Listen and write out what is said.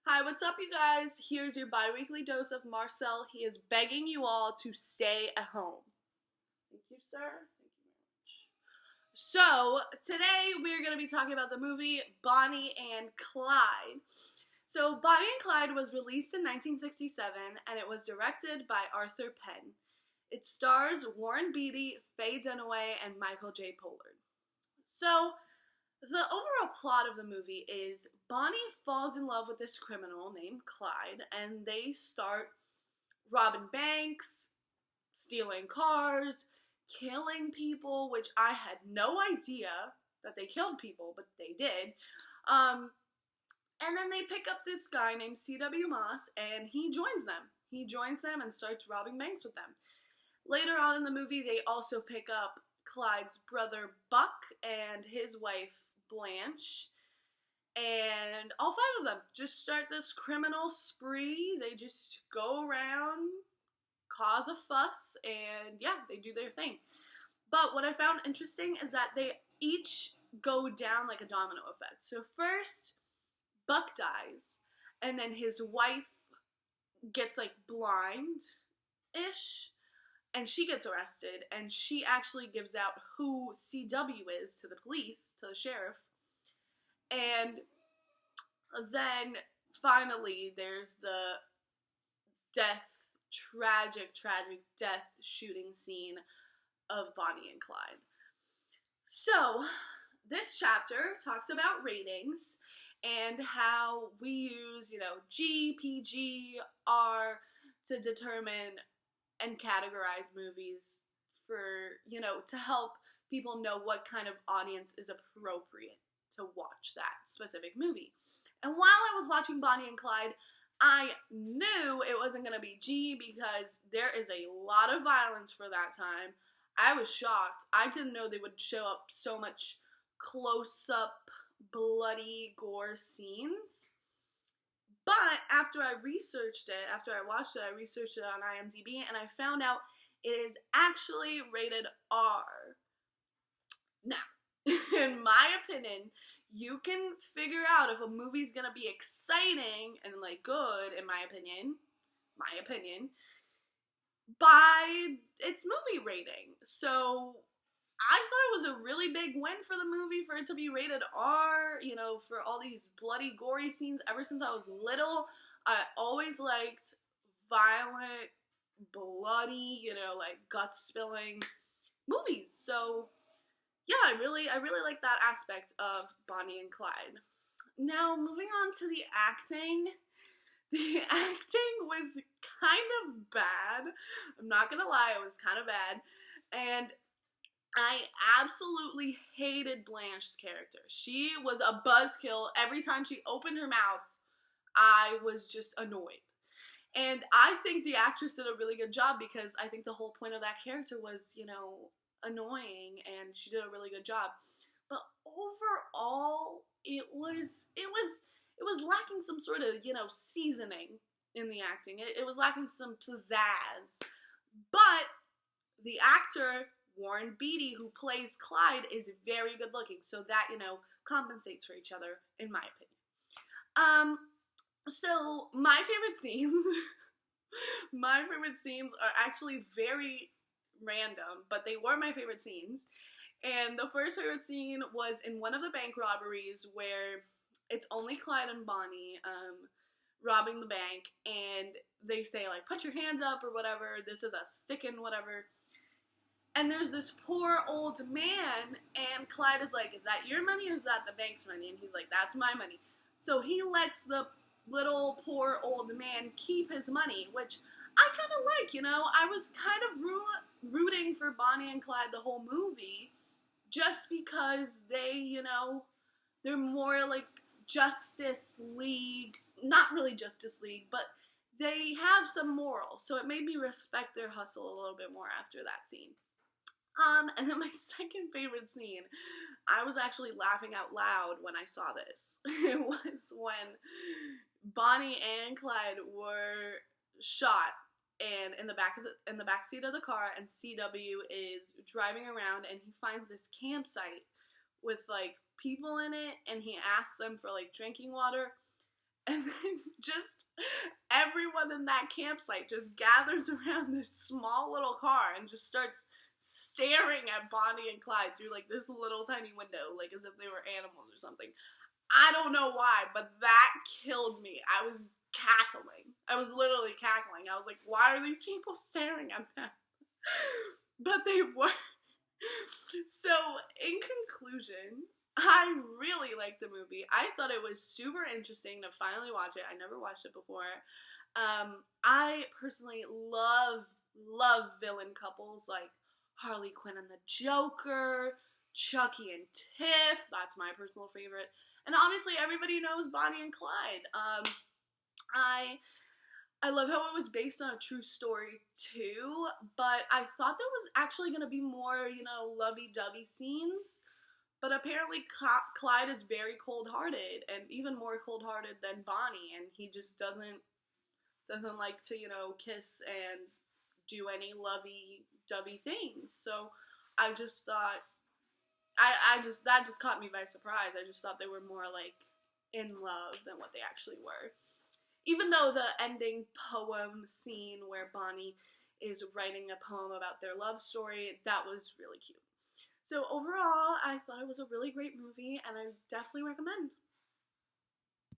Hi, what's up, you guys? Here's your bi-weekly dose of Marcel. He is begging you all to stay at home. Thank you, sir. Thank you very much. So, today we're going to be talking about the movie Bonnie and Clyde. So, Bonnie and Clyde was released in 1967, and it was directed by Arthur Penn. It stars Warren Beatty, Faye Dunaway, and Michael J. Pollard. So, the overall plot of the movie is Bonnie falls in love with this criminal named Clyde, and they start robbing banks, stealing cars, killing people, which I had no idea that they killed people, but they did. And then they pick up this guy named C.W. Moss, and he joins them. He joins them and starts robbing banks with them. Later on in the movie, they also pick up Clyde's brother Buck and his wife Blanche, and all five of them just start this criminal spree. They just go around, cause a fuss, and yeah, they do their thing. But what I found interesting is that they each go down like a domino effect. So first, Buck dies, and then his wife gets like blind-ish, and she gets arrested, and she actually gives out who CW is to the police, to the sheriff. And then, finally, there's the tragic death shooting scene of Bonnie and Clyde. So, this chapter talks about ratings and how we use, G, PG, R to determine and categorize movies for, to help people know what kind of audience is appropriate to watch that specific movie. And while I was watching Bonnie and Clyde, I knew it wasn't going to be G because there is a lot of violence for that time. I was shocked. I didn't know they would show up so much close-up, bloody gore scenes. But after I researched it, after I watched it, I researched it on IMDb, and I found out it is actually rated R. Now, in my opinion, you can figure out if a movie's gonna be exciting and, good, in my opinion, by its movie rating. So, I thought it was a really big win for the movie for it to be rated R, for all these bloody, gory scenes. Ever since I was little, I always liked violent, bloody, gut-spilling movies. So, yeah, I really like that aspect of Bonnie and Clyde. Now, moving on to the acting. The acting was kind of bad. I'm not gonna lie, it was kind of bad. And I absolutely hated Blanche's character. She was a buzzkill. Every time she opened her mouth, I was just annoyed. And I think the actress did a really good job because I think the whole point of that character was, annoying, and she did a really good job. But overall, it was lacking some sort of, seasoning in the acting. It was lacking some pizzazz. But the actor, Warren Beatty, who plays Clyde, is very good looking, so that, compensates for each other, in my opinion. So, my favorite scenes are actually very random, but they were my favorite scenes. And the first favorite scene was in one of the bank robberies where it's only Clyde and Bonnie robbing the bank, and they say, put your hands up or whatever, this is a stick-in whatever. And there's this poor old man, and Clyde is like, is that your money or is that the bank's money? And he's like, that's my money. So he lets the little poor old man keep his money, which I kind of like, I was kind of rooting for Bonnie and Clyde the whole movie, just because they, they're more like Justice League, not really Justice League, but they have some morals, so it made me respect their hustle a little bit more after that scene. And then my second favorite scene, I was actually laughing out loud when I saw this. It was when Bonnie and Clyde were shot and in the back seat of the car, and CW is driving around, and he finds this campsite with people in it, and he asks them for drinking water, and then just everyone in that campsite just gathers around this small little car and just starts staring at Bonnie and Clyde through like this little tiny window, like as if they were animals or something. I don't know why, but that killed me. I was cackling. I was literally cackling. I was like, why are these people staring at them? But they were. So, in conclusion, I really liked the movie. I thought it was super interesting to finally watch it. I never watched it before. I personally love villain couples like Harley Quinn and the Joker, Chucky and Tiff. That's my personal favorite. And obviously everybody knows Bonnie and Clyde. I love how it was based on a true story too, but I thought there was actually going to be more, lovey-dovey scenes. But apparently Clyde is very cold-hearted, and even more cold-hearted than Bonnie, and he just doesn't like to, kiss and do any lovey-dovey things. So I just thought, that just caught me by surprise. I just thought they were more like in love than what they actually were. Even though the ending poem scene where Bonnie is writing a poem about their love story, that was really cute. So overall, I thought it was a really great movie, and I definitely recommend.